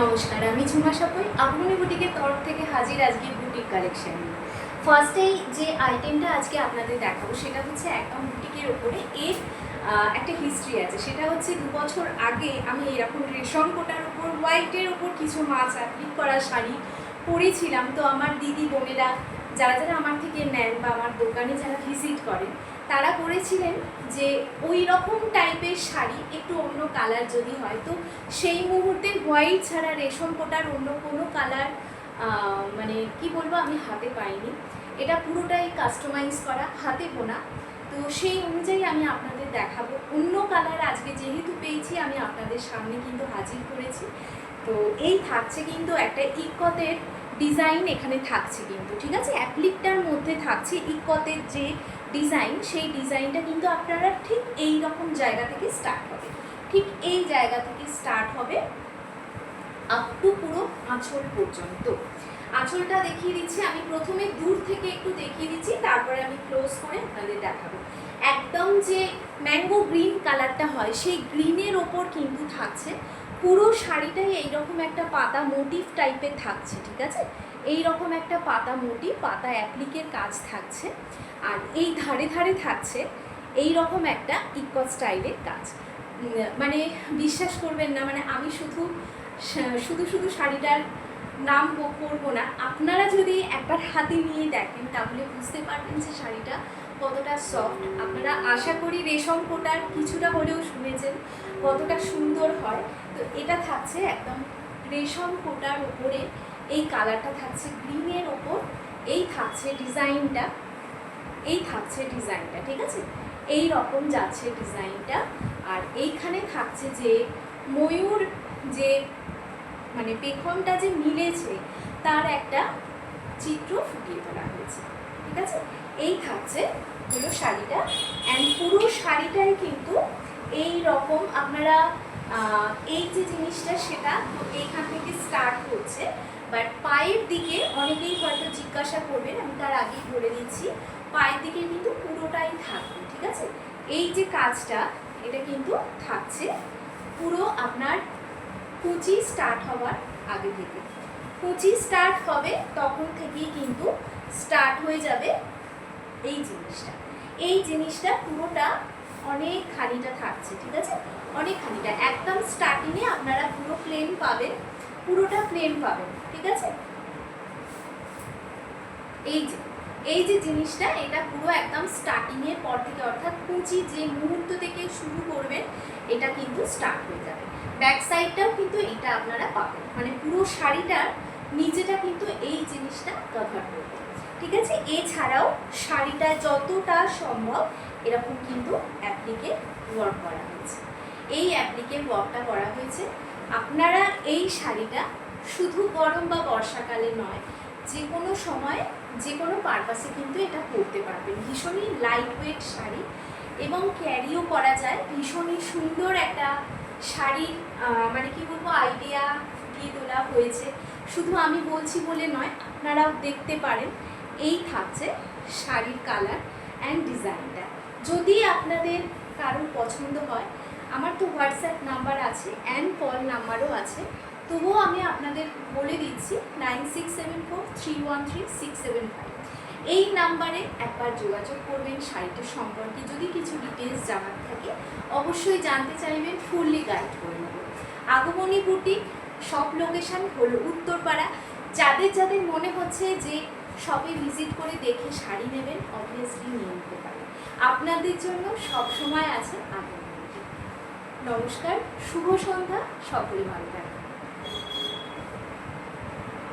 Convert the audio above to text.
নমস্কার, আমি ঝুমা সাপই আগমনী বুটিকের তরফ থেকে হাজির আজকের বুটিক কালেকশন নিয়ে। ফার্স্টেই যে আইটেমটা আজকে আপনাদের দেখাবো সেটা হচ্ছে একদম বুটিকের ওপরে এর একটা হিস্ট্রি আছে। সেটা হচ্ছে 2 বছর আগে আমি এরকম রেশম কোটার ওপর হোয়াইটের ওপর কিছু মাছ অ্যাপ্লিক করা শাড়ি পরেছিলাম। তো আমার দিদি বোনেরা যারা যারা আমার থেকে নেন বা আমার দোকানে যারা ভিজিট করেন তারা বলেছিলেন যে ওই রকম টাইপের শাড়ি একটু অন্য কালার যদি হয়, তো সেই মুহূর্তে হোয়াইট ছাড়া রেশম কোটার অন্য কোনো কালার মানে কি বলবো আমি হাতে পাইনি। এটা পুরোটাই কাস্টমাইজ করা, হাতে বোনা। তো সেই অনুযায়ী আমি আপনাদের দেখাবো। অন্য কালার আজকে যেহেতু পেয়েছি আমি আপনাদের সামনে কিন্তু হাজির করেছি। তো এই থাকছে কিন্তু একটা ইকতের ডিজাইন এখানে থাকছে কিন্তু, ঠিক আছে। অ্যাপ্লিকটার মধ্যে থাকছে ইকতের যে ডিজাইন, সেই ডিজাইনটা কিন্তু আপনারা ঠিক এই রকম জায়গা থেকে স্টার্ট হবে, ঠিক এই জায়গা থেকে স্টার্ট হবে আপ টু পুরো আঁচল পর্যন্ত। আঁচলটা দেখিয়ে দিচ্ছি আমি, প্রথমে দূর থেকে একটু দেখিয়ে দিচ্ছি, তারপরে আমি ক্লোজ করে আপনাদের দেখাবো। একদম যে ম্যাঙ্গো গ্রিন কালারটা হয় সেই গ্রিনের ওপর কিন্তু থাকছে পুরো শাড়িটাই এইরকম একটা পাতা মোটিভ টাইপের থাকছে, ঠিক আছে। এইরকম একটা পাতা মোটিভ, পাতা অ্যাপ্লিকের কাজ থাকছে। আর এই ধারে ধারে থাকছে এই রকম একটা ইকত স্টাইলের কাজ। মানে বিশ্বাস করবেন না, মানে আমি শুধু শুধু শাড়িটার নাম করবো না, আপনারা যদি একবার হাতে নিয়ে দেখেন তাহলে বুঝতে পারবেন যে শাড়িটা কতটা সফট। আপনারা আশা করি রেশম কোটার কিছুটা হলেও শুনেছেন কতটা সুন্দর হয়। তো এটা থাকছে একদম রেশম কোটার উপরে, এই কালারটা থাকছে গ্রিনের ওপর, এই থাকছে ডিজাইনটা, এই থাকছে ডিজাইনটা, ঠিক আছে। এই রকম যাচ্ছে ডিজাইনটা। আর এইখানে থাকছে যে ময়ূর, যে মানে পেখমটা যে মিলেছে তার একটা চিত্র ফুটিয়ে তোলা হয়েছে, ঠিক আছে। এই থাকছে হলো শাড়িটা। অ্যান্ড পুরো শাড়িটাই কিন্তু এই রকম আপনারা এই যে জিনিসটা সেটা তো এইখান থেকে স্টার্ট হচ্ছে। বাট পায়ের দিকে অনেকেই হয়তো জিজ্ঞাসা করবেন, আমি তার আগেই বলে দিচ্ছি, পায়ের দিকে কিন্তু পুরোটাই থাকবে, ঠিক আছে। এই যে কাজটা এটা কিন্তু থাকছে পুরো আপনার কুচি স্টার্ট হওয়ার আগে থেকে। কুচি স্টার্ট হবে তখন থেকেই কিন্তু স্টার্ট হয়ে যাবে এই জিনিসটা। এই জিনিসটা পুরোটা অনেক খানিটা থাকছে, ঠিক আছে, অনেক খানিটা। একদম স্টার্টিংয়ে আপনারা পুরো প্লেন পাবেন, পুরোটা প্লেন পাবেন, ঠিক আছে। এই যে জিনিসটা এটা পুরো একদম স্টার্টিংয়ের পর থেকে, অর্থাৎ কুচি যে মুহূর্ত থেকে শুরু করবেন এটা কিন্তু স্টার্ট হয়ে যাবে। ব্যাক সাইডটাও কিন্তু এটা আপনারা পাবেন, মানে পুরো শাড়িটার নিচেটা কিন্তু এই জিনিসটা কভার করবে, ঠিক আছে। এছাড়াও শাড়িটা যতটা সম্ভব এরকম কিন্তু অ্যাপ্লিকে ওয়ার্ক করা হয়েছে, এই অ্যাপ্লিকে ওয়ার্কটা করা হয়েছে। আপনারা এই শাড়িটা শুধু গরম বা বর্ষাকালে নয়, যে কোনো সময় যে কোনো পারপাসে কিন্তু এটা পরতে পারবেন। ভীষণই লাইট ওয়েট শাড়ি এবং ক্যারিও করা যায়। ভীষণই সুন্দর একটা শাড়ির মানে কি বলবো আইডিয়া ফুটিয়ে তোলা হয়েছে। শুধু আমি বলছি বলে নয়, আপনারাও দেখতে পারেন। এই থাকছে শাড়ির কালার অ্যান্ড ডিজাইনটা। যদি আপনাদের কারোর পছন্দ হয়, আমার তো হোয়াটসঅ্যাপ নাম্বার আছে অ্যান্ড কল নাম্বারও আছে, তবুও আমি আপনাদের বলে দিচ্ছি 9674313675। এই নাম্বারে একবার যোগাযোগ করবেন। শাড়িটা সম্পর্কে যদি কিছু ডিটেলস জানার থাকে অবশ্যই জানতে চাইবেন, ফুললি গাইড করে নেব। আগমনী বুটিক শপ লোকেশন হলো উত্তরপাড়া। যাদের যাদের মনে হচ্ছে যে শপে ভিজিট করে দেখে শাড়ি নেবেন, অবভিয়াসলি নিয়ে নিতে পারেন। আপনাদের জন্য সব সময় আছে আগমনী বুটিক। নমস্কার, শুভ সন্ধ্যা, সকলে ভালো থাকবেন।